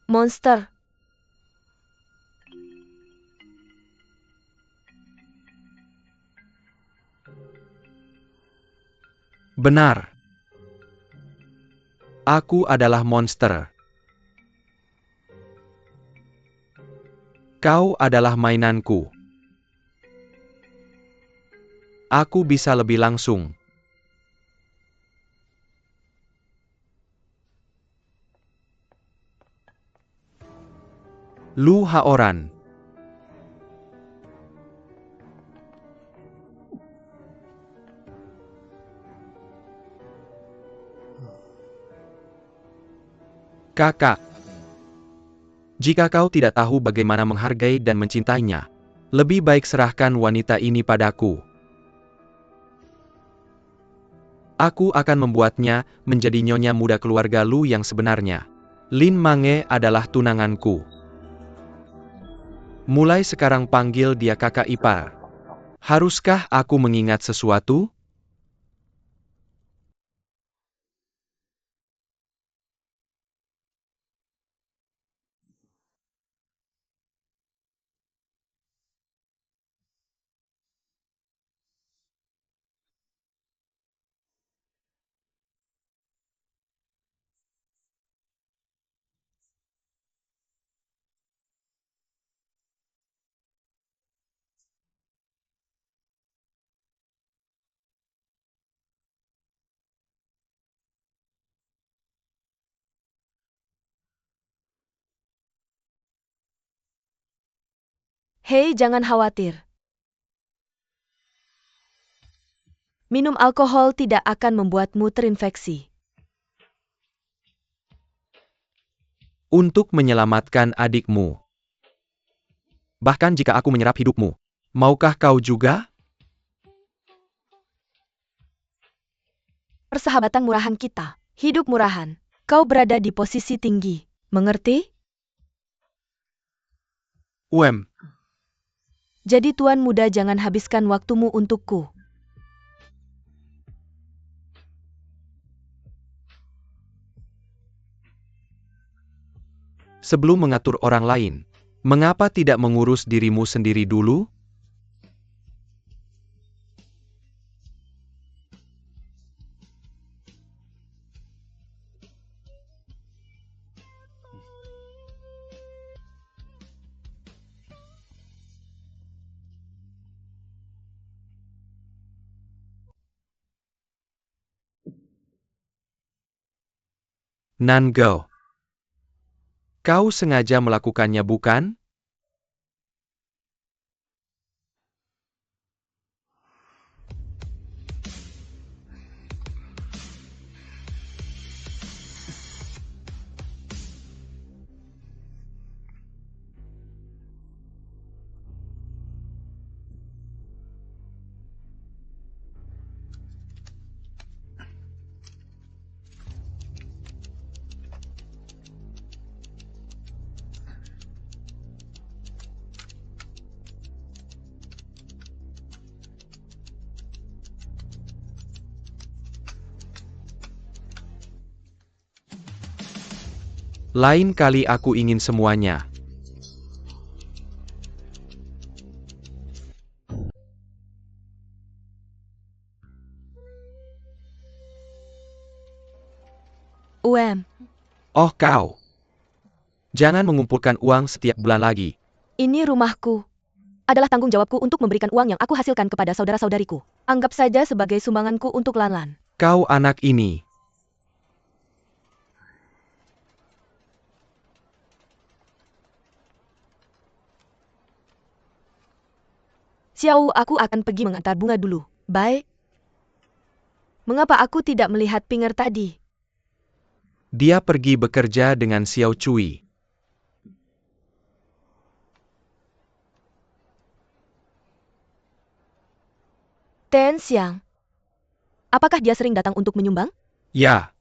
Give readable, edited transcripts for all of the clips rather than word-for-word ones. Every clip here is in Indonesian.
Monster. Benar. Aku adalah monster. Kau adalah mainanku. Aku bisa lebih langsung. Lu Haoran. Kakak. Jika kau tidak tahu bagaimana menghargai dan mencintainya, lebih baik serahkan wanita ini padaku. Aku akan membuatnya menjadi nyonya muda keluarga Lu yang sebenarnya. Lin Mange adalah tunanganku. Mulai sekarang panggil dia kakak ipar. Haruskah aku mengingat sesuatu? Hei, jangan khawatir. Minum alkohol tidak akan membuatmu terinfeksi. Untuk menyelamatkan adikmu. Bahkan jika aku menyerap hidupmu, maukah kau juga? Persahabatan murahan kita. Hidup murahan. Kau berada di posisi tinggi. Mengerti? Jadi tuan muda, jangan habiskan waktumu untukku. Sebelum mengatur orang lain, mengapa tidak mengurus dirimu sendiri dulu? Nanggo. Kau sengaja melakukannya, bukan? Lain kali aku ingin semuanya. Oh kau. Jangan mengumpulkan uang setiap bulan lagi. Ini rumahku. Adalah tanggung jawabku untuk memberikan uang yang aku hasilkan kepada saudara-saudariku. Anggap saja sebagai sumbanganku untuk Lan. Kau anak ini. Xiao, aku akan pergi mengantar bunga dulu. Baik. Mengapa aku tidak melihat Pinger tadi? Dia pergi bekerja dengan Xiao Cui. Ten Xiang. Apakah dia sering datang untuk menyumbang? Ya.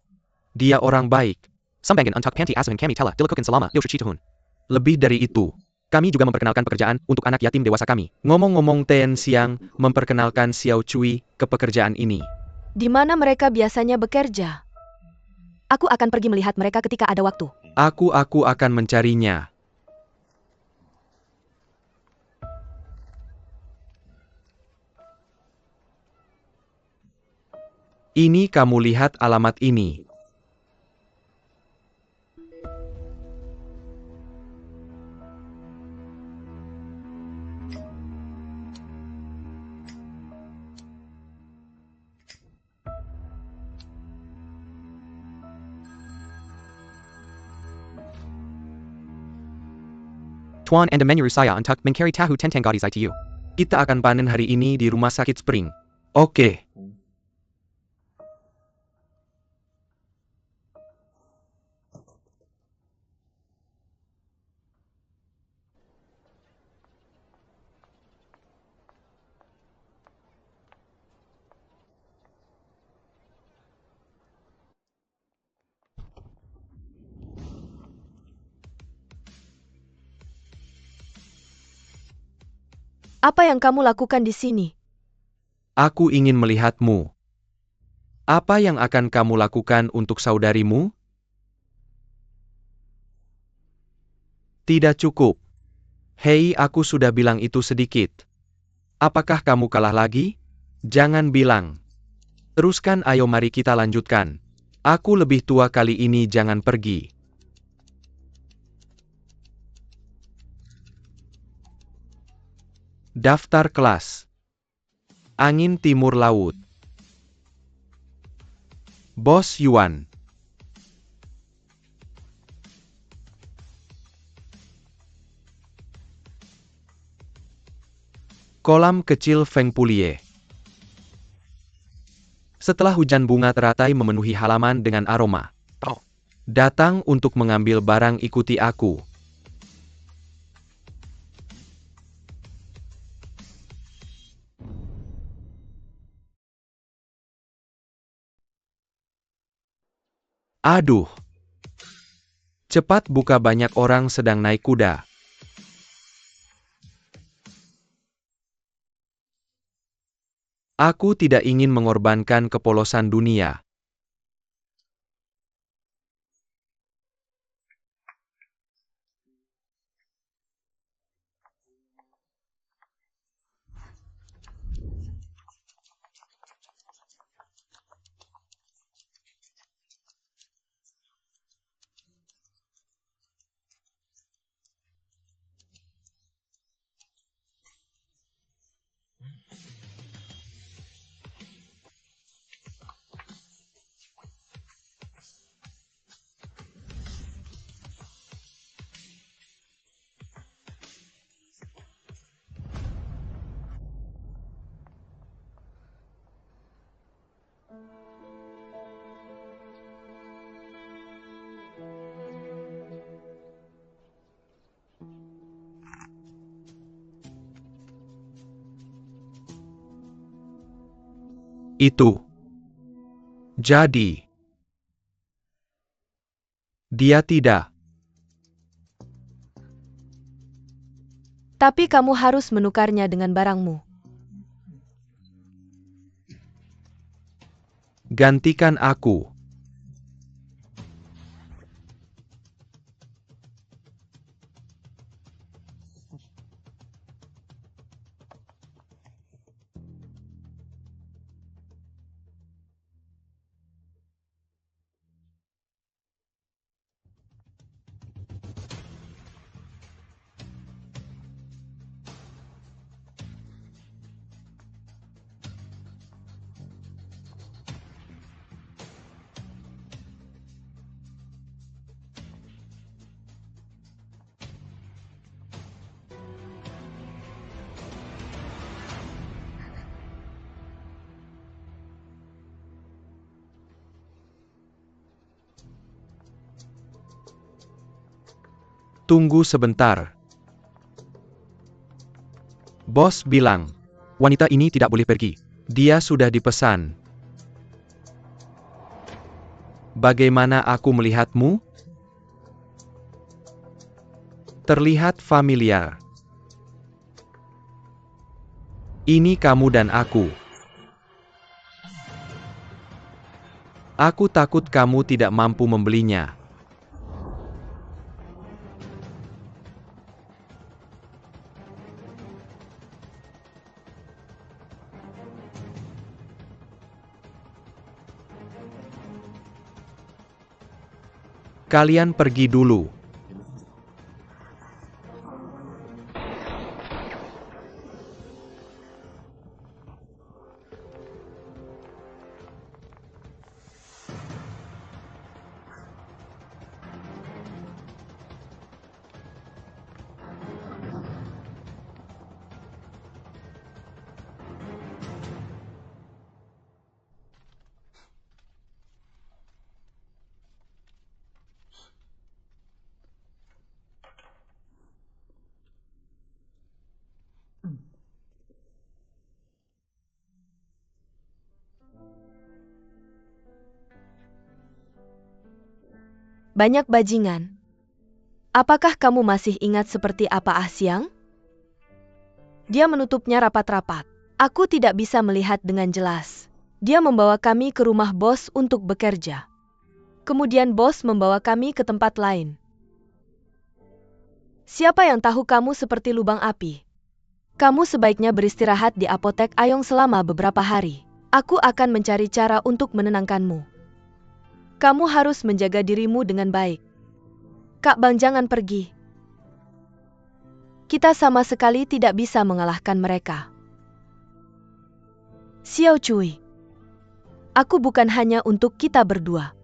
Dia orang baik. Lebih dari itu, kami juga memperkenalkan pekerjaan untuk anak yatim dewasa kami. Ngomong-ngomong, Ten Xiang memperkenalkan Xiao Cui ke pekerjaan ini. Di mana mereka biasanya bekerja? Aku akan pergi melihat mereka ketika ada waktu. Aku akan mencarinya. Ini kamu lihat alamat ini. Tuan and menu saya untuk mencari tahu tentang gadis itu. Kita akan panen hari ini di rumah sakit Spring. Oke. Apa yang kamu lakukan di sini? Aku ingin melihatmu. Apa yang akan kamu lakukan untuk saudarimu? Tidak cukup. Hei, aku sudah bilang itu sedikit. Apakah kamu kalah lagi? Jangan bilang. Teruskan, ayo mari kita lanjutkan. Aku lebih tua kali ini, jangan pergi. Daftar kelas. Angin Timur Laut. Bos Yuan. Kolam kecil Feng Pulie. Setelah hujan, bunga teratai memenuhi halaman dengan aroma. Datang untuk mengambil barang, ikuti aku. Aduh. Cepat buka, banyak orang sedang naik kuda. Aku tidak ingin mengorbankan kepolosan dunia. Itu. Jadi. Dia tidak. Tapi kamu harus menukarnya dengan barangmu. Gantikan aku. Tunggu sebentar. Bos bilang, Wanita ini tidak boleh pergi. dia sudah dipesan. Bagaimana aku melihatmu? Terlihat familiar. Ini kamu dan aku. Aku takut kamu tidak mampu membelinya. Kalian pergi dulu. Banyak bajingan. Apakah kamu masih ingat seperti apa Siang? Dia menutupnya rapat-rapat. Aku tidak bisa melihat dengan jelas. Dia membawa kami ke rumah bos untuk bekerja. Kemudian bos membawa kami ke tempat lain. Siapa yang tahu kamu seperti lubang api? Kamu sebaiknya beristirahat di apotek Ayong selama beberapa hari. Aku akan mencari cara untuk menenangkanmu. Kamu harus menjaga dirimu dengan baik. Kak Bang, jangan pergi. Kita sama sekali tidak bisa mengalahkan mereka. Xiao Cui. Aku bukan hanya untuk kita berdua.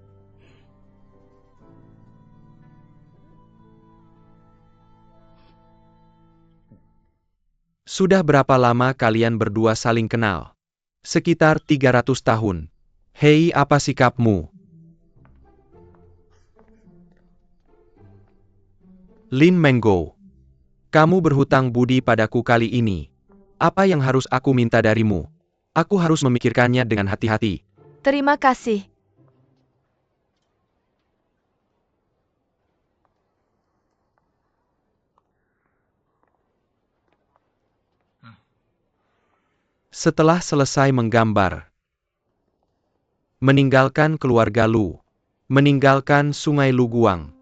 Sudah berapa lama kalian berdua saling kenal? Sekitar 300 tahun. Hei, apa sikapmu? Lin Menggo. Kamu berhutang budi padaku kali ini. Apa yang harus aku minta darimu? Aku harus memikirkannya dengan hati-hati. Terima kasih. Setelah selesai menggambar, meninggalkan keluarga Lu, meninggalkan Sungai Luguang,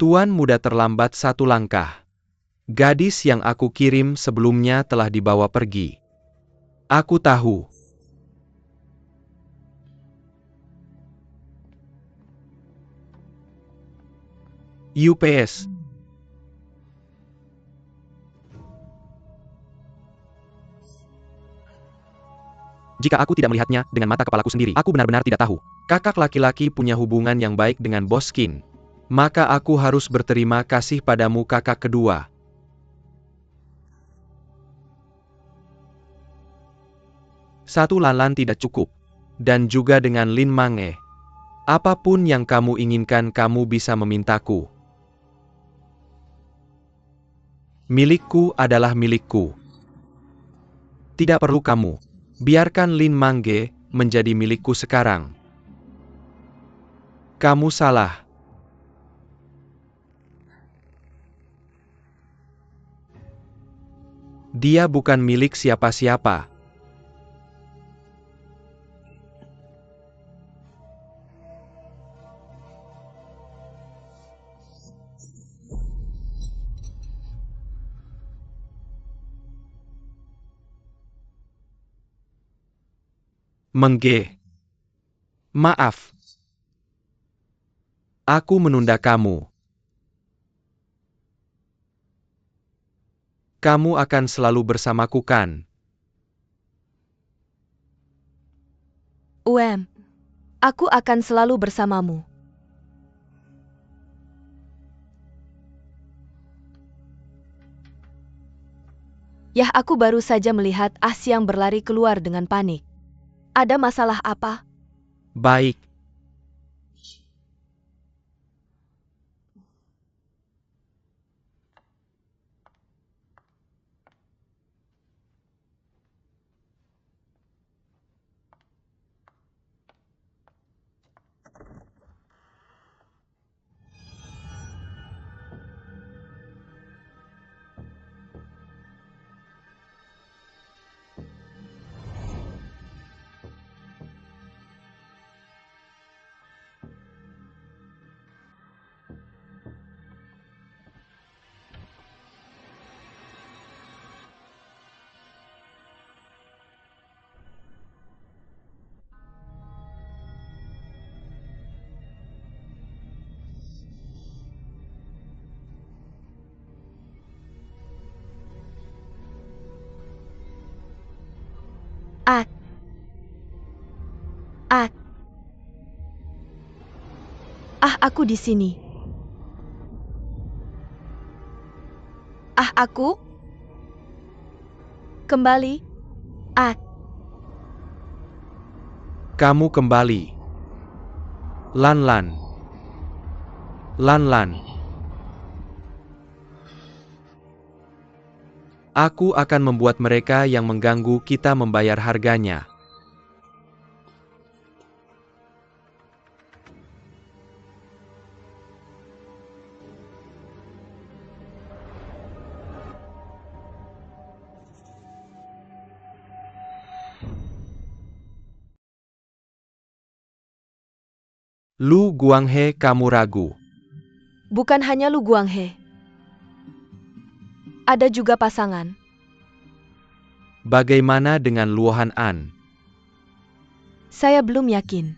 Tuan Muda terlambat satu langkah. Gadis yang aku kirim sebelumnya telah dibawa pergi. Aku tahu. UPS. Jika aku tidak melihatnya dengan mata kepalaku sendiri, aku benar-benar tidak tahu. Kakak laki-laki punya hubungan yang baik dengan Boskin. Maka aku harus berterima kasih padamu kakak kedua. Satu lalan tidak cukup. Dan juga dengan Lin Mange. Apapun yang kamu inginkan kamu bisa memintaku. Milikku adalah milikku. Tidak perlu kamu. Biarkan Lin Mange menjadi milikku sekarang. Kamu salah. Dia bukan milik siapa-siapa. Mengge. Maaf. Aku menunda kamu. Kamu akan selalu bersamaku kan? Aku akan selalu bersamamu. Yah, aku baru saja melihat Siang berlari keluar dengan panik. Ada masalah apa? Baik. Aku di sini. Aku? Kembali? Kamu kembali. Lan Lan. Lan Lan. Aku akan membuat mereka yang mengganggu kita membayar harganya. Lu Guanghe, kamu ragu. Bukan hanya Lu Guanghe. Ada juga pasangan. Bagaimana dengan Luohan An? Saya belum yakin.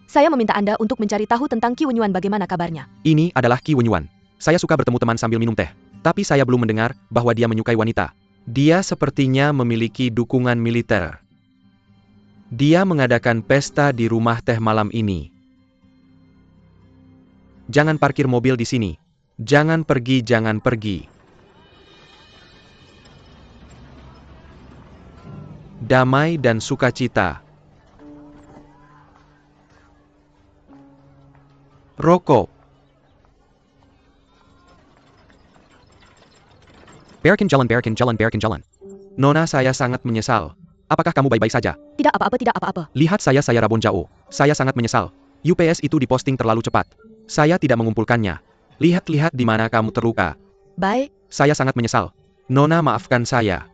Saya meminta Anda untuk mencari tahu tentang Qi Wenyuan, bagaimana kabarnya. Ini adalah Qi Wenyuan. Saya suka bertemu teman sambil minum teh. Tapi saya belum mendengar bahwa dia menyukai wanita. Dia sepertinya memiliki dukungan militer. Dia mengadakan pesta di rumah teh malam ini. Jangan parkir mobil di sini. Jangan pergi, jangan pergi. Damai dan sukacita. Rokok. Bearkan jalan, bearkan jalan, bearkan jalan. Nona, saya sangat menyesal. Apakah kamu baik-baik saja? Tidak apa-apa, tidak apa-apa. Lihat saya Rabon Jao. Saya sangat menyesal. UPS itu diposting terlalu cepat. Saya tidak mengumpulkannya. Lihat-lihat di mana kamu terluka. Baik. Saya sangat menyesal. Nona, maafkan saya.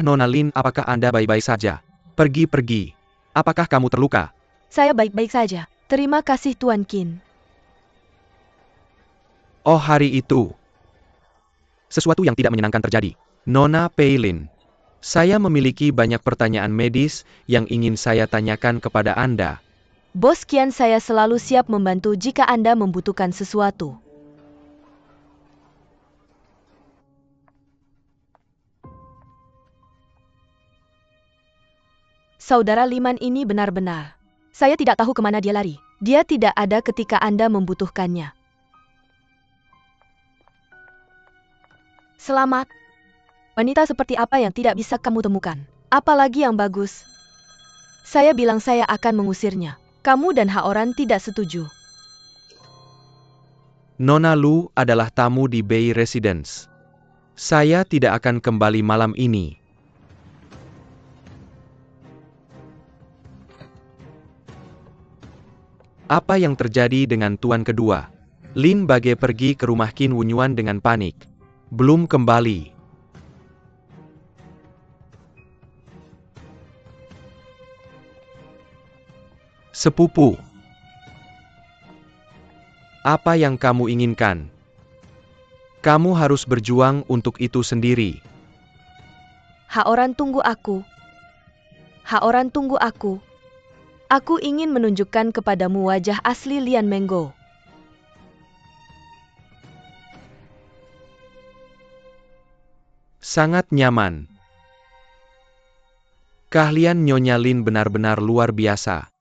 Nona Lin, apakah Anda baik-baik saja? Pergi-pergi. Apakah kamu terluka? Saya baik-baik saja. Terima kasih Tuan Qin. Oh, hari itu. Sesuatu yang tidak menyenangkan terjadi. Nona Peilin. Saya memiliki banyak pertanyaan medis yang ingin saya tanyakan kepada Anda. Bos Qian, saya selalu siap membantu jika Anda membutuhkan sesuatu. Saudara Liman ini benar-benar. Saya tidak tahu kemana dia lari. Dia tidak ada ketika Anda membutuhkannya. Selamat. Wanita seperti apa yang tidak bisa kamu temukan? Apalagi yang bagus. Saya bilang saya akan mengusirnya. Kamu dan Haoran tidak setuju. Nona Lu adalah tamu di Bay Residence. Saya tidak akan kembali malam ini. Apa yang terjadi dengan tuan kedua? Lin Bage pergi ke rumah Qin Wenyuan dengan panik. Belum kembali. Sepupu. Apa yang kamu inginkan? Kamu harus berjuang untuk itu sendiri. Haoran, tunggu aku. Haoran, tunggu aku. Aku ingin menunjukkan kepadamu wajah asli Lian Menggo. Sangat nyaman. Keahlian Nyonya Lin benar-benar luar biasa.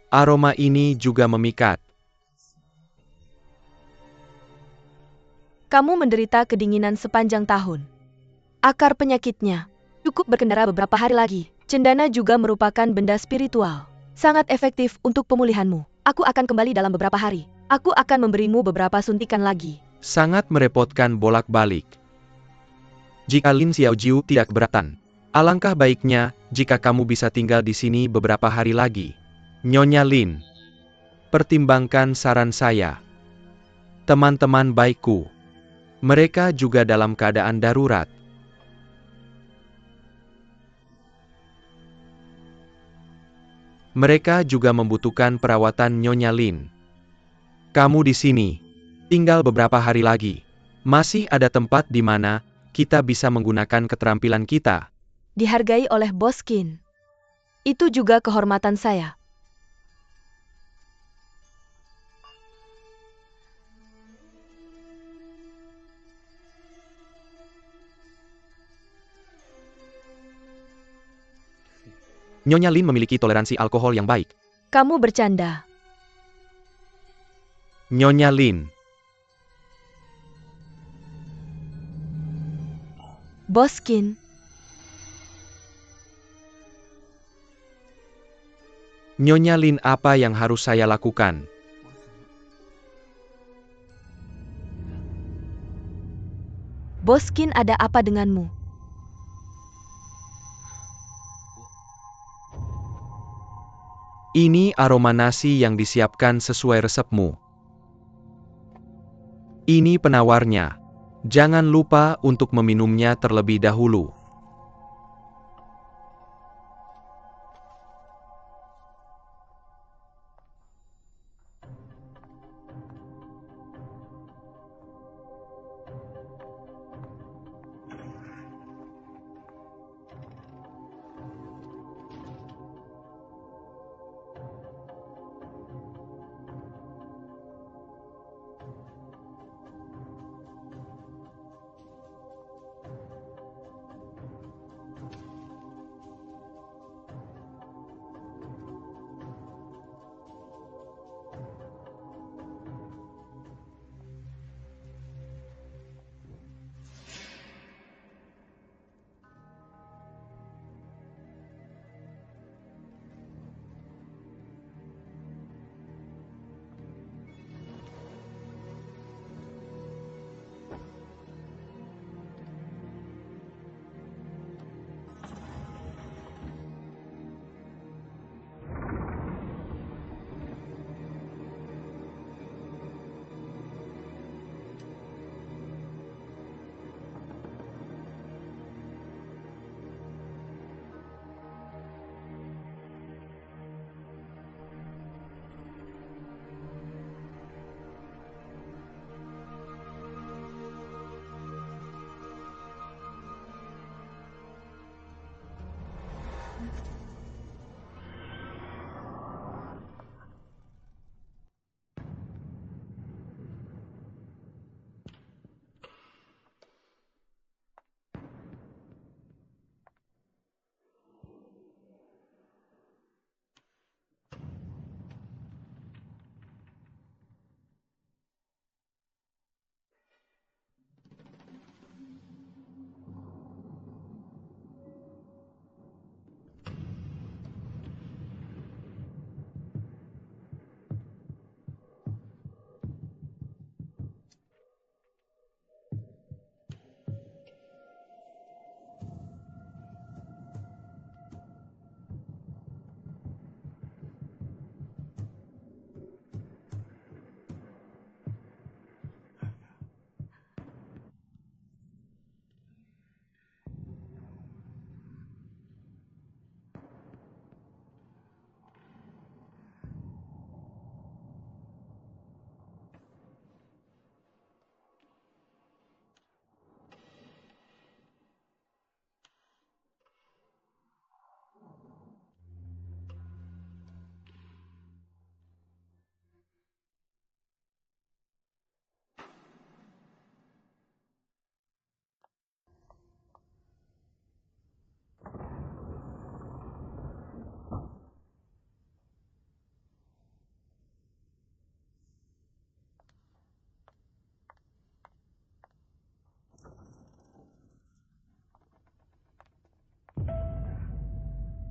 Aroma ini juga memikat. Kamu menderita kedinginan sepanjang tahun. Akar penyakitnya cukup berkendara beberapa hari lagi. Cendana juga merupakan benda spiritual. Sangat efektif untuk pemulihanmu. Aku akan kembali dalam beberapa hari. Aku akan memberimu beberapa suntikan lagi. Sangat merepotkan bolak-balik. Jika Lin Xiaojiu tidak keberatan, alangkah baiknya jika kamu bisa tinggal di sini beberapa hari lagi. Nyonya Lin, pertimbangkan saran saya. Teman-teman baikku, mereka juga dalam keadaan darurat. Mereka juga membutuhkan perawatan Nyonya Lin. Kamu di sini, tinggal beberapa hari lagi. Masih ada tempat di mana kita bisa menggunakan keterampilan kita. Dihargai oleh Bos Qin. Itu juga kehormatan saya. Nyonya Lin memiliki toleransi alkohol yang baik. Kamu bercanda. Nyonya Lin. Boskin. Nyonya Lin, apa yang harus saya lakukan? Boskin, ada apa denganmu? Ini aroma nasi yang disiapkan sesuai resepmu. Ini penawarnya. Jangan lupa untuk meminumnya terlebih dahulu.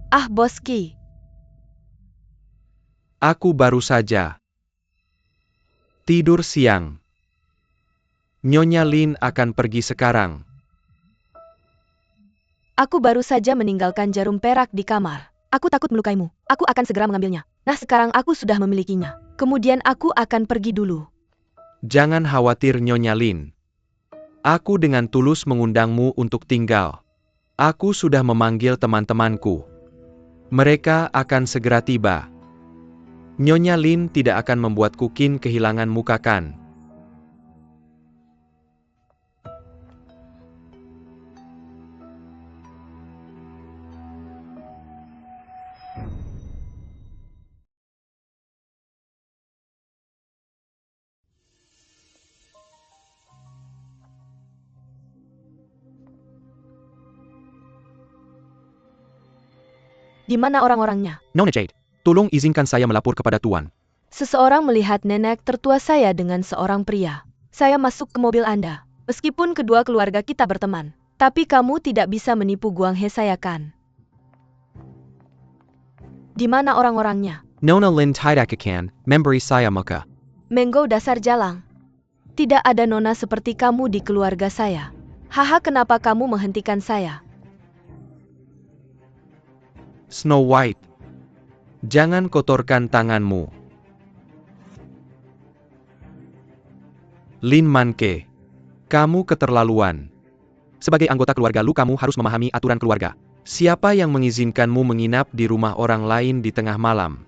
Ah, Boski. Aku baru saja tidur siang. Nyonya Lin akan pergi sekarang. Aku baru saja meninggalkan jarum perak di kamar. Aku takut melukaimu. Aku akan segera mengambilnya. Nah, sekarang aku sudah memilikinya. Kemudian aku akan pergi dulu. Jangan khawatir, Nyonya Lin. Aku dengan tulus mengundangmu untuk tinggal. Aku sudah memanggil teman-temanku. Mereka akan segera tiba. Nyonya Lin tidak akan membuat Kukin kehilangan muka kan? Di mana orang-orangnya? Nona Jade, tolong izinkan saya melapor kepada Tuan. Seseorang melihat nenek tertua saya dengan seorang pria. Saya masuk ke mobil Anda. Meskipun kedua keluarga kita berteman, tapi kamu tidak bisa menipu Guang He saya kan? Di mana orang-orangnya? Nona Lin Tidakakan, memberi saya muka. Menggo dasar jalang. Tidak ada nona seperti kamu di keluarga saya. Haha, kenapa kamu menghentikan saya? Snow White. Jangan kotorkan tanganmu. Lin Manke. Kamu keterlaluan. Sebagai anggota keluarga Lu, kamu harus memahami aturan keluarga. Siapa yang mengizinkanmu menginap di rumah orang lain di tengah malam?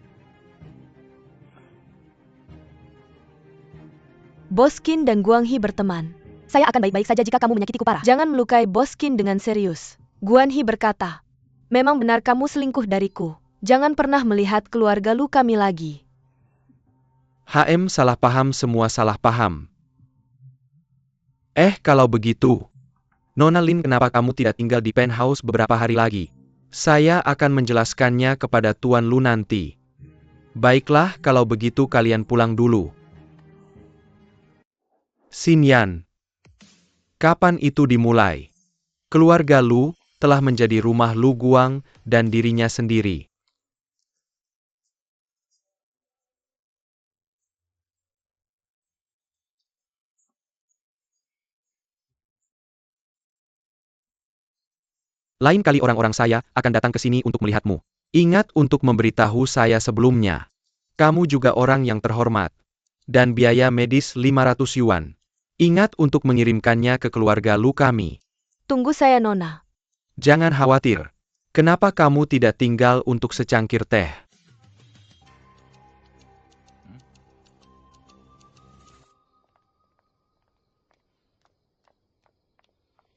Boskin dan Guang He berteman. Saya akan baik-baik saja jika kamu menyakitiku parah. Jangan melukai Boskin dengan serius. Guan He berkata, memang benar kamu selingkuh dariku. Jangan pernah melihat keluarga Lu kami lagi. HM salah paham, semua salah paham. Kalau begitu, Nona Lin, kenapa kamu tidak tinggal di penthouse beberapa hari lagi? Saya akan menjelaskannya kepada Tuan Lu nanti. Baiklah, kalau begitu kalian pulang dulu. Xin Yan. Kapan itu dimulai? Keluarga Lu telah menjadi rumah Lu Guang dan dirinya sendiri. Lain kali orang-orang saya akan datang ke sini untuk melihatmu. Ingat untuk memberitahu saya sebelumnya. Kamu juga orang yang terhormat. Dan biaya medis 500 yuan. Ingat untuk mengirimkannya ke keluarga Lu kami. Tunggu saya, Nona. Jangan khawatir. Kenapa kamu tidak tinggal untuk secangkir teh?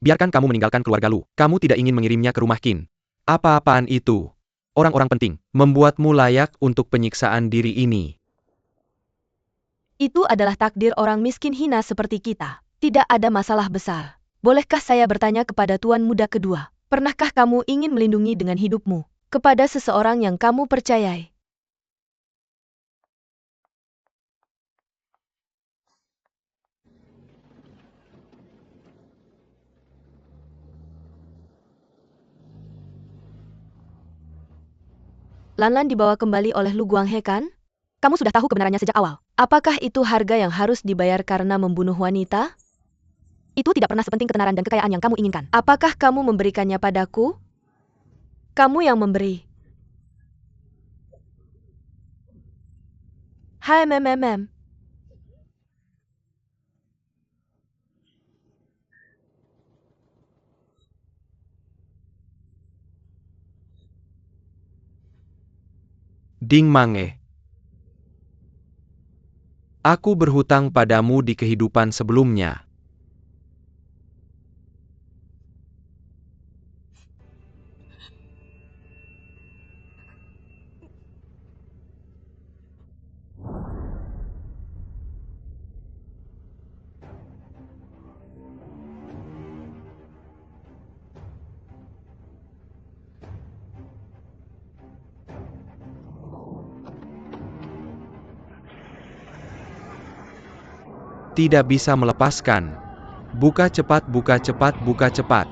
Biarkan kamu meninggalkan keluarga Lu. Kamu tidak ingin mengirimnya ke rumah Qin. Apa-apaan itu? Orang-orang penting. Membuatmu layak untuk penyiksaan diri ini. Itu adalah takdir orang miskin hina seperti kita. Tidak ada masalah besar. Bolehkah saya bertanya kepada tuan muda kedua? Pernahkah kamu ingin melindungi dengan hidupmu kepada seseorang yang kamu percayai? Lanlan dibawa kembali oleh Lu Guanghe kan? Kamu sudah tahu kebenarannya sejak awal. Apakah itu harga yang harus dibayar karena membunuh wanita? Itu tidak pernah sepenting ketenaran dan kekayaan yang kamu inginkan. Apakah kamu memberikannya padaku? Kamu yang memberi. Hai mem. Ding Mange. Aku berhutang padamu di kehidupan sebelumnya. Tidak bisa melepaskan. Buka cepat, buka cepat, buka cepat.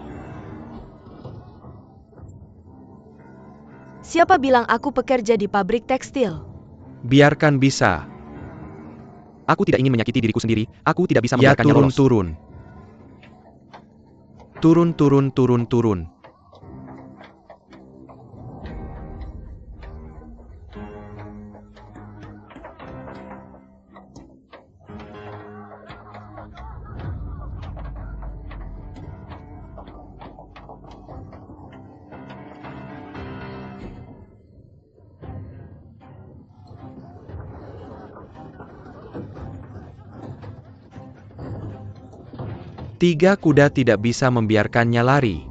Siapa bilang aku pekerja di pabrik tekstil? Biarkan bisa. Aku tidak ingin menyakiti diriku sendiri. Aku tidak bisa Ya, membiarkannya lolos. turun. Turun. Tiga kuda tidak bisa membiarkannya lari.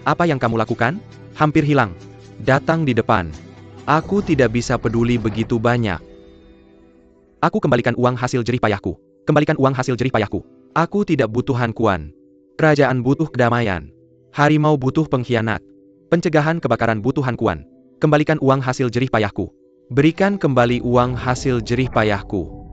Apa yang kamu lakukan? Hampir hilang. Datang di depan. Aku tidak bisa peduli begitu banyak. Aku kembalikan uang hasil jerih payahku. Kembalikan uang hasil jerih payahku. Aku tidak butuh Kuan. Kerajaan butuh kedamaian. Harimau butuh pengkhianat. Pencegahan kebakaran butuh Kuan. Kembalikan uang hasil jerih payahku. Berikan kembali uang hasil jerih payahku.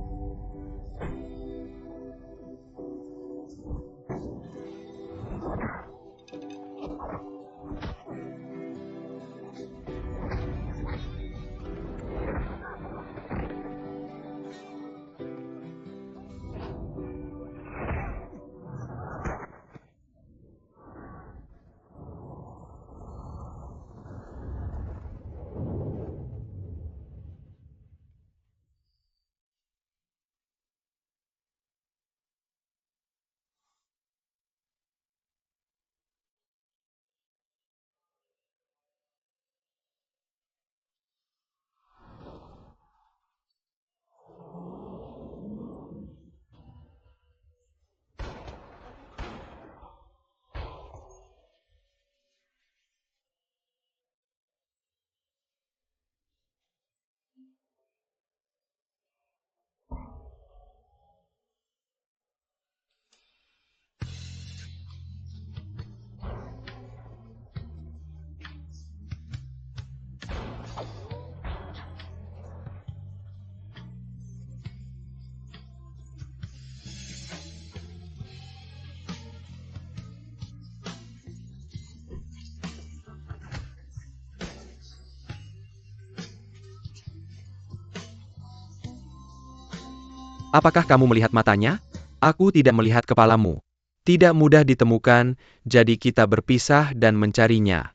Apakah kamu melihat matanya? Aku tidak melihat kepalamu. Tidak mudah ditemukan, jadi kita berpisah dan mencarinya.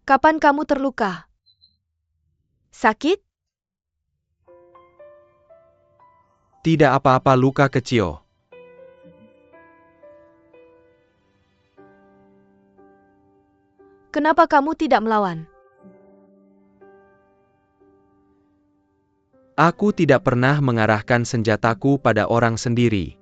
Kapan kamu terluka? Sakit? Tidak apa-apa, luka kecil. Kenapa kamu tidak melawan? Aku tidak pernah mengarahkan senjataku pada orang sendiri.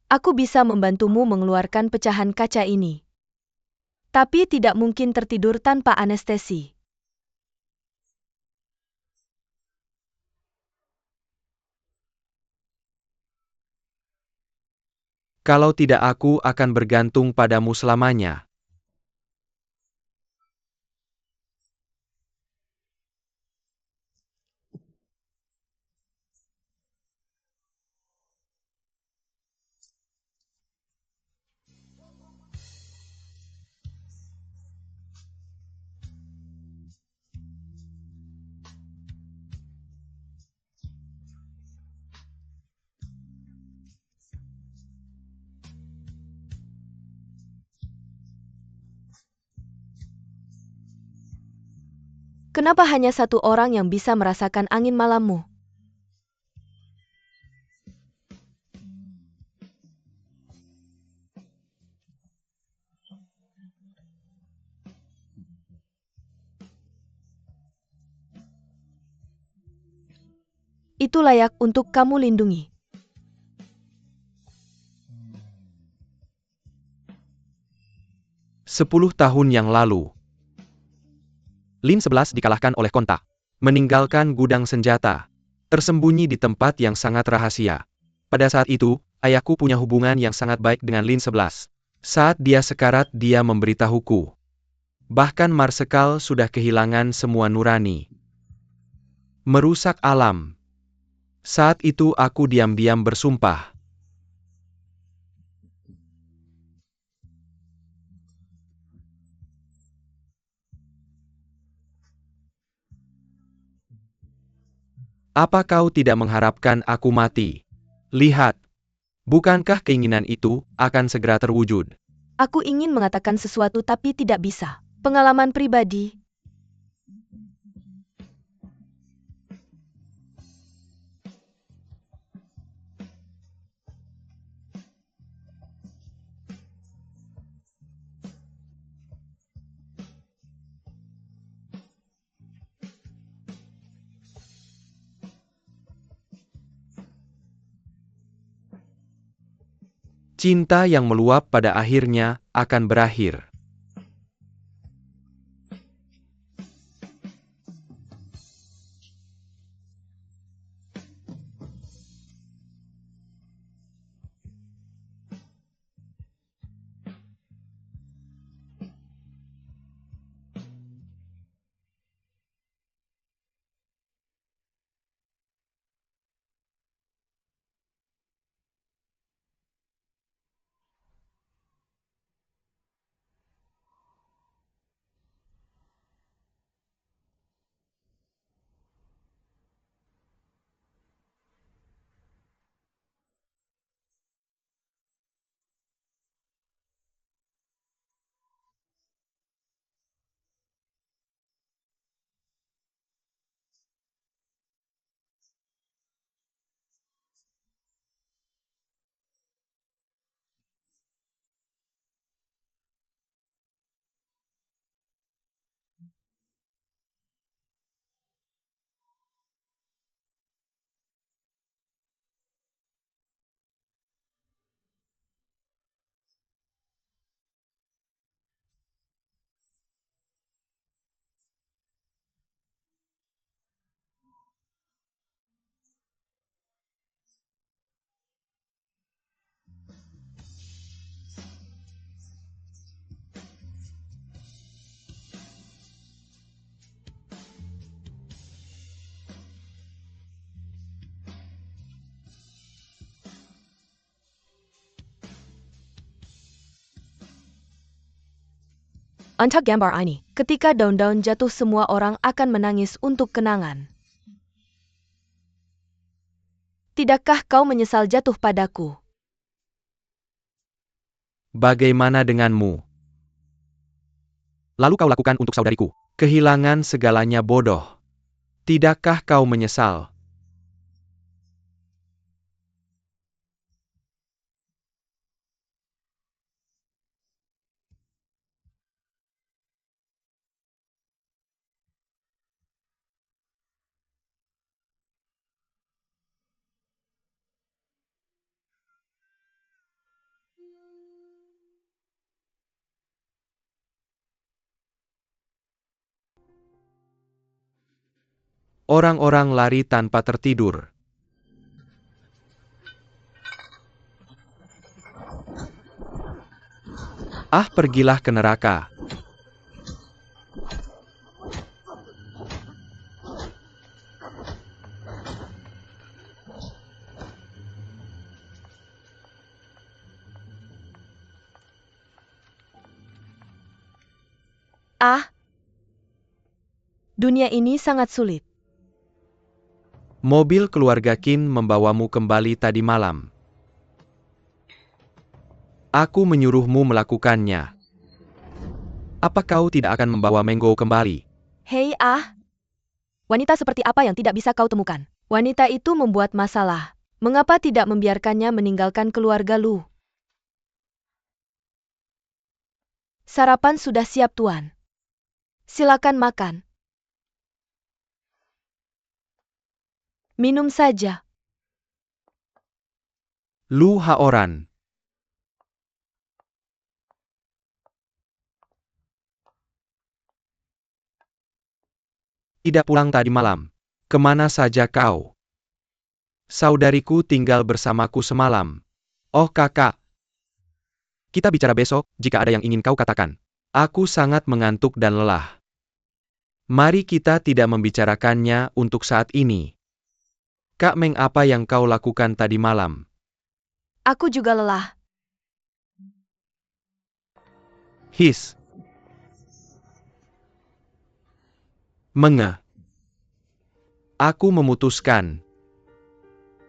Aku bisa membantumu mengeluarkan pecahan kaca ini. Tapi tidak mungkin tertidur tanpa anestesi. Kalau tidak, aku akan bergantung padamu selamanya. Kenapa hanya satu orang yang bisa merasakan angin malammu? Itu layak untuk kamu lindungi. Sepuluh tahun yang lalu, Lin 11 dikalahkan oleh Konta. meninggalkan gudang senjata, tersembunyi di tempat yang sangat rahasia. Pada saat itu, ayahku punya hubungan yang sangat baik dengan Lin 11. Saat dia sekarat, dia memberitahuku. Bahkan Marsekal sudah kehilangan semua nurani. Merusak alam. Saat itu aku diam-diam bersumpah. Apa kau tidak mengharapkan aku mati? Lihat, bukankah keinginan itu akan segera terwujud? Aku ingin mengatakan sesuatu tapi tidak bisa. Pengalaman pribadi. Cinta yang meluap pada akhirnya akan berakhir. Untuk gambar ini, ketika daun-daun jatuh semua orang akan menangis untuk kenangan. Tidakkah kau menyesal jatuh padaku? Bagaimana denganmu? Lalu kau lakukan untuk saudariku. Kehilangan segalanya bodoh. Tidakkah kau menyesal? Orang-orang lari tanpa tertidur. Ah, pergilah ke neraka. Ah, dunia ini sangat sulit. Mobil keluarga Qin membawamu kembali tadi malam. Aku menyuruhmu melakukannya. Apa kau tidak akan membawa Mango kembali? Hei wanita seperti apa yang tidak bisa kau temukan? Wanita itu membuat masalah. Mengapa tidak membiarkannya meninggalkan keluarga Lu? Sarapan sudah siap, Tuan. Silakan makan. Minum saja. Lu Haoran. Tidak pulang tadi malam. Kemana saja kau? Saudariku tinggal bersamaku semalam. Oh kakak, Kita bicara besok, jika ada yang ingin kau katakan. aku sangat mengantuk dan lelah. Mari kita tidak membicarakannya untuk saat ini. Kak Meng, apa yang kau lakukan tadi malam? Aku juga lelah. His. Menge. Aku memutuskan.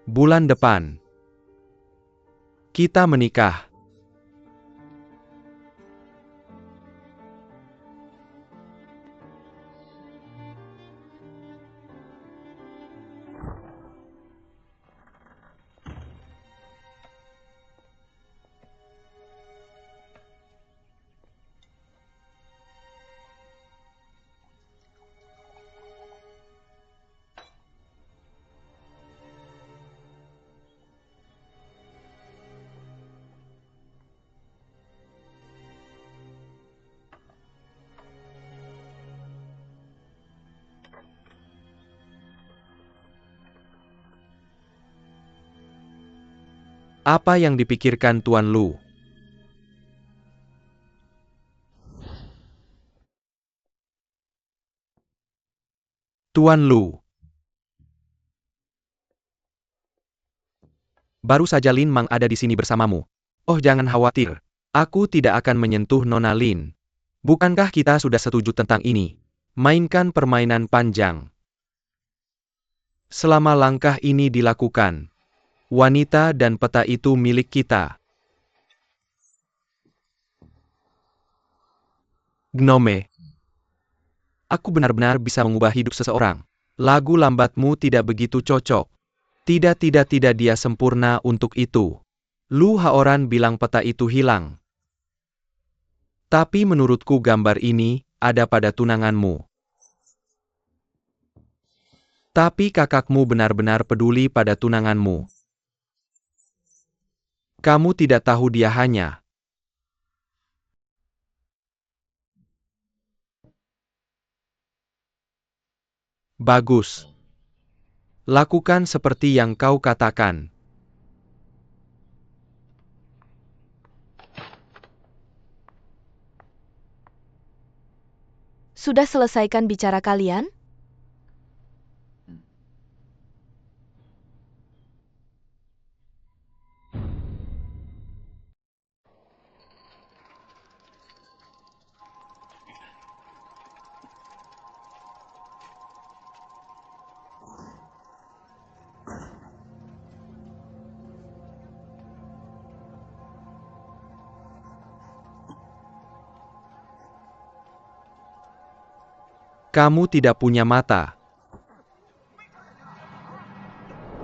Bulan depan. Kita menikah. Apa yang dipikirkan Tuan Lu? Tuan Lu. Baru saja Lin Mang ada di sini bersamamu. Oh, jangan khawatir. Aku tidak akan menyentuh Nona Lin. Bukankah kita sudah setuju tentang ini? Mainkan permainan panjang. Selama langkah ini dilakukan, wanita dan peta itu milik kita. Gnome. Aku benar-benar bisa mengubah hidup seseorang. Lagu lambatmu tidak begitu cocok. Tidak, dia sempurna untuk itu. Lu Haoran bilang peta itu hilang. Tapi menurutku gambar ini ada pada tunanganmu. Tapi kakakmu benar-benar peduli pada tunanganmu. Kamu tidak tahu dia hanya. Bagus. Lakukan seperti yang kau katakan. Sudah selesaikan bicara kalian? Kamu tidak punya mata.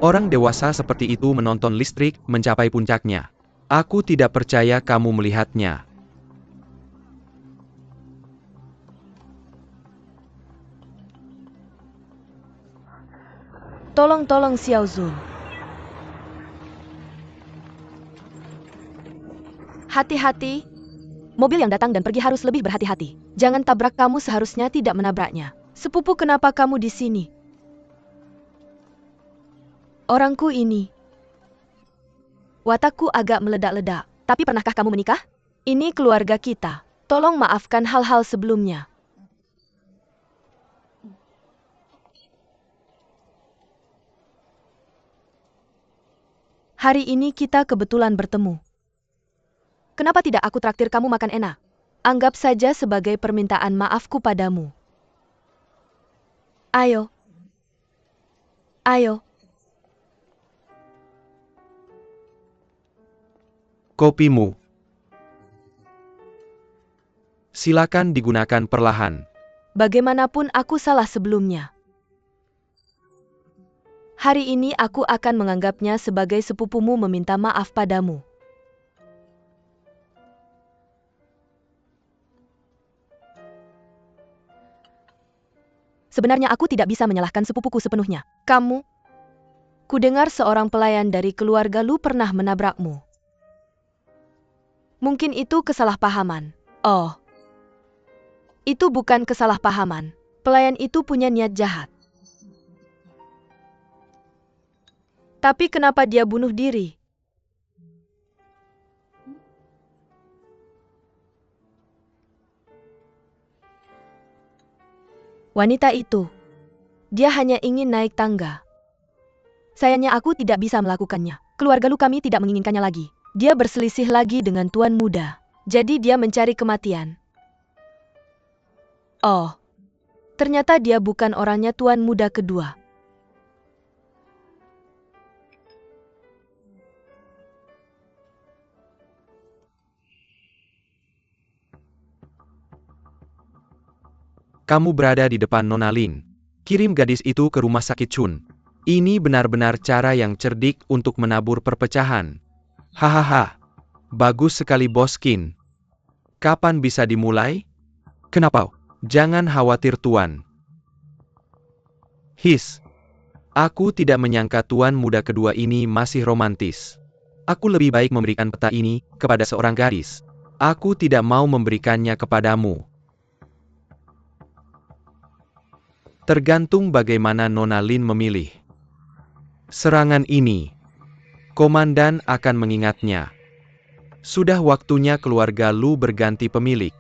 Orang dewasa seperti itu menonton listrik mencapai puncaknya. Aku tidak percaya kamu melihatnya. Tolong Xiao Zun. Hati-hati. Mobil yang datang dan pergi harus lebih berhati-hati. Jangan tabrak, kamu seharusnya tidak menabraknya. Sepupu, kenapa kamu di sini? Orangku ini. Watakku agak meledak-ledak. Tapi pernahkah kamu menikah? Ini keluarga kita. Tolong maafkan hal-hal sebelumnya. Hari ini kita kebetulan bertemu. Kenapa tidak aku traktir kamu makan enak? Anggap saja sebagai permintaan maafku padamu. Ayo. Ayo. Kopimu. Silakan digunakan perlahan. Bagaimanapun aku salah sebelumnya. Hari ini aku akan menganggapnya sebagai sepupumu meminta maaf padamu. Sebenarnya aku tidak bisa menyalahkan sepupuku sepenuhnya. Kamu? Kudengar seorang pelayan dari keluarga Lu pernah menabrakmu. Mungkin itu kesalahpahaman. Oh. Itu bukan kesalahpahaman. Pelayan itu punya niat jahat. Tapi kenapa dia bunuh diri? Wanita itu. Dia hanya ingin naik tangga. Sayangnya aku tidak bisa melakukannya. Keluarga Lu kami tidak menginginkannya lagi. Dia berselisih lagi dengan tuan muda. Jadi dia mencari kematian. Oh. Ternyata dia bukan orangnya tuan muda kedua. Kamu berada di depan Nona Lin. Kirim gadis itu ke rumah sakit Chun. Ini benar-benar cara yang cerdik untuk menabur perpecahan. Hahaha. Bagus sekali Bos Qin. Kapan bisa dimulai? Kenapa? Jangan khawatir Tuan. His. Aku tidak menyangka tuan muda kedua ini masih romantis. Aku lebih baik memberikan peta ini kepada seorang gadis. Aku tidak mau memberikannya kepadamu. Tergantung bagaimana Nona Lin memilih. Serangan ini, komandan akan mengingatnya. Sudah waktunya keluarga Lu berganti pemilik.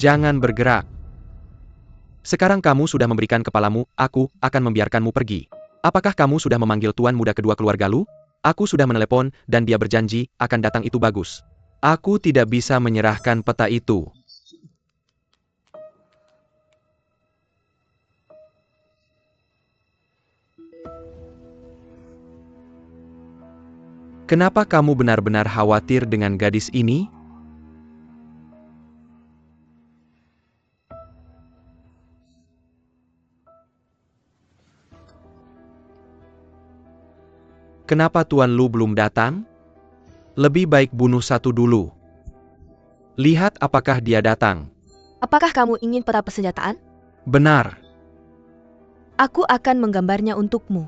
Jangan bergerak. Sekarang kamu sudah memberikan kepalamu, aku akan membiarkanmu pergi. Apakah kamu sudah memanggil tuan muda kedua keluarga Lu? Aku sudah menelepon, dan dia berjanji akan datang. Itu bagus. Aku tidak bisa menyerahkan peta itu. Kenapa kamu benar-benar khawatir dengan gadis ini? Kenapa Tuan Lu belum datang? Lebih baik bunuh satu dulu. Lihat apakah dia datang. Apakah kamu ingin peta persenjataan? Benar. Aku akan menggambarnya untukmu.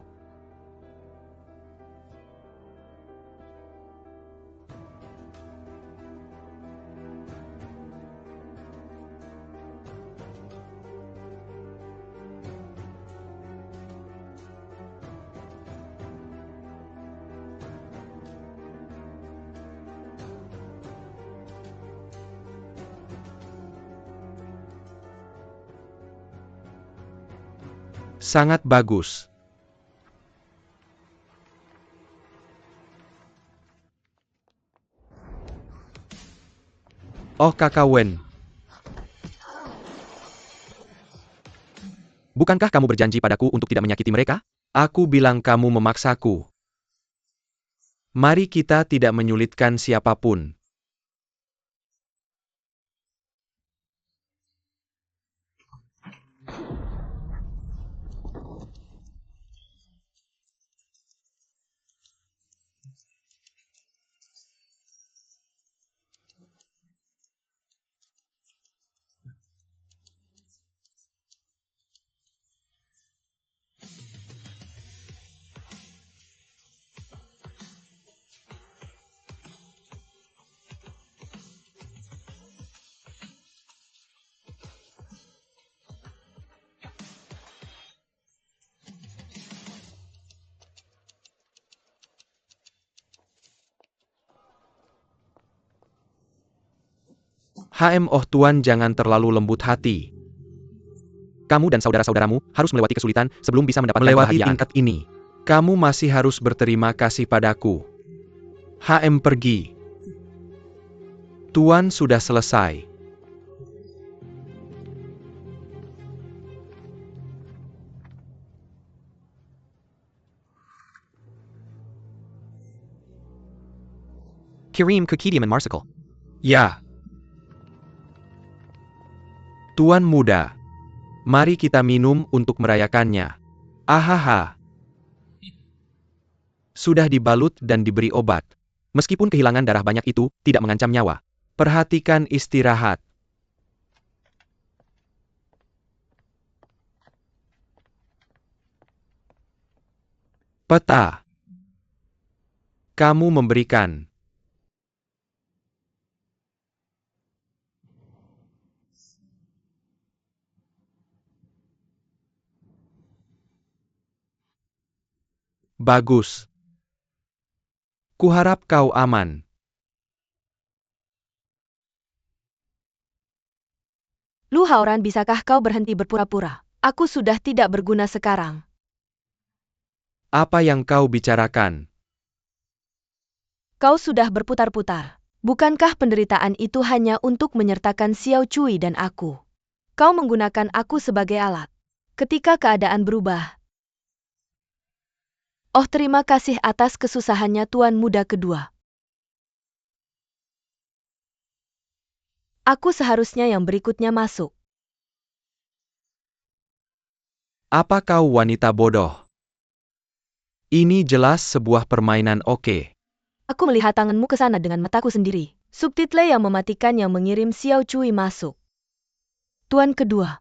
Sangat bagus. Oh Kakak Wen. Bukankah kamu berjanji padaku untuk tidak menyakiti mereka? Aku bilang kamu memaksaku. Mari kita tidak menyulitkan siapapun. Oh Tuan jangan terlalu lembut hati. Kamu dan saudara-saudaramu harus melewati kesulitan sebelum bisa mendapatkan Melewati kebahagiaan. tingkat ini, kamu masih harus berterima kasih padaku. Pergi. Tuan sudah selesai. Kirim ke Kidiam and Marsicle. Ya. Tuan muda, mari kita minum untuk merayakannya. Ahaha. Sudah dibalut dan diberi obat. Meskipun kehilangan darah banyak itu tidak mengancam nyawa. Perhatikan istirahat. Peta. Kamu memberikan. Bagus. Kuharap kau aman. Lu Haoran, bisakah kau berhenti berpura-pura? Aku sudah tidak berguna sekarang. Apa yang kau bicarakan? Kau sudah berputar-putar. Bukankah penderitaan itu hanya untuk menyertakan Xiao Cui dan aku? Kau menggunakan aku sebagai alat. Ketika keadaan berubah. Oh, terima kasih atas kesusahannya Tuan Muda Kedua. Aku seharusnya yang berikutnya masuk. Apa kau wanita bodoh? Ini jelas sebuah permainan oke. Aku melihat tanganmu ke sana dengan mataku sendiri. Subtitle yang mematikan yang mengirim Xiao Cui masuk. Tuan Kedua.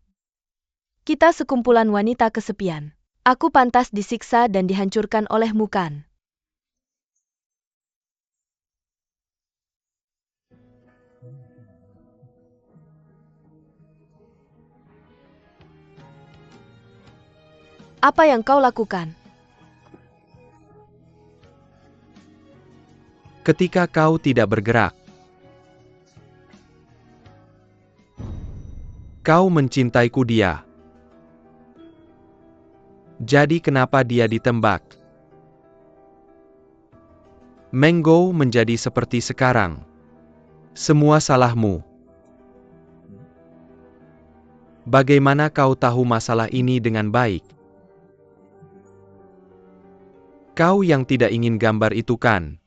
Kita sekumpulan wanita kesepian. Aku pantas disiksa dan dihancurkan olehmu kan? Apa yang kau lakukan? Ketika kau tidak bergerak, kau mencintaiku dia. Jadi kenapa dia ditembak? Mango menjadi seperti sekarang. Semua salahmu. Bagaimana kau tahu masalah ini dengan baik? Kau yang tidak ingin gambar itu kan?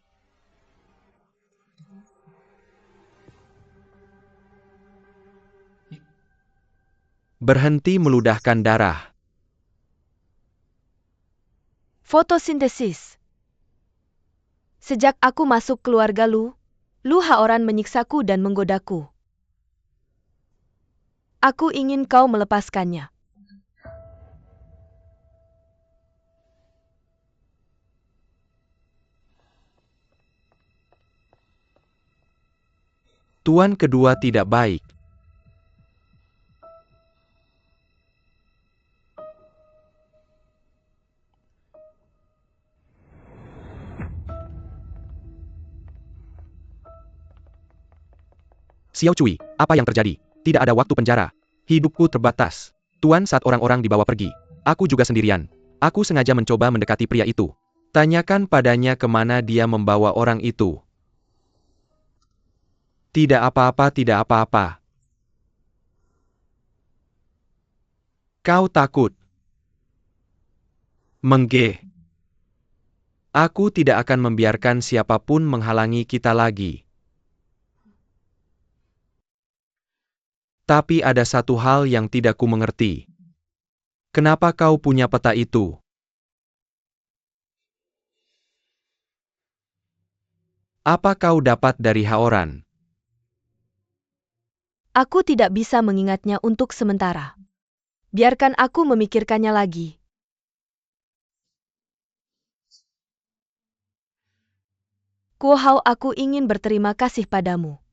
Berhenti meludahkan darah. Fotosintesis. Sejak aku masuk keluarga Lu Haoran menyiksaku dan menggodaku. Aku ingin kau melepaskannya. Tuan Kedua tidak baik. Xiao Cui, apa yang terjadi? Tidak ada waktu penjara. Hidupku terbatas. Tuan, saat orang-orang dibawa pergi, aku juga sendirian. Aku sengaja mencoba mendekati pria itu. Tanyakan padanya kemana dia membawa orang itu. Tidak apa-apa, tidak apa-apa. Kau takut. Mengge. Aku tidak akan membiarkan siapapun menghalangi kita lagi. Tapi ada satu hal yang tidak ku mengerti. Kenapa kau punya peta itu? Apa kau dapat dari Haoran? Aku tidak bisa mengingatnya untuk sementara. Biarkan aku memikirkannya lagi. Kuo Hao, aku ingin berterima kasih padamu.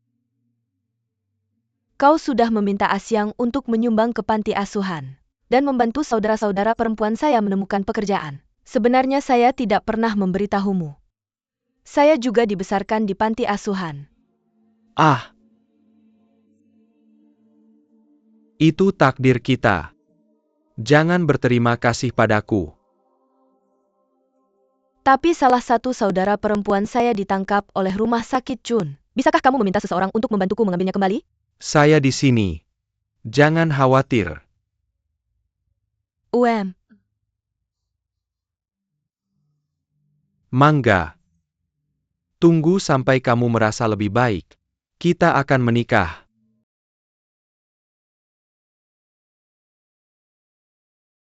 Kau sudah meminta Asyang untuk menyumbang ke panti asuhan dan membantu saudara-saudara perempuan saya menemukan pekerjaan. Sebenarnya saya tidak pernah memberitahumu. Saya juga dibesarkan di panti asuhan. Ah! Itu takdir kita. Jangan berterima kasih padaku. Tapi salah satu saudara perempuan saya ditangkap oleh rumah sakit Chun. Bisakah kamu meminta seseorang untuk membantuku mengambilnya kembali? Saya di sini. Jangan khawatir. Mangga. Tunggu sampai kamu merasa lebih baik. Kita akan menikah.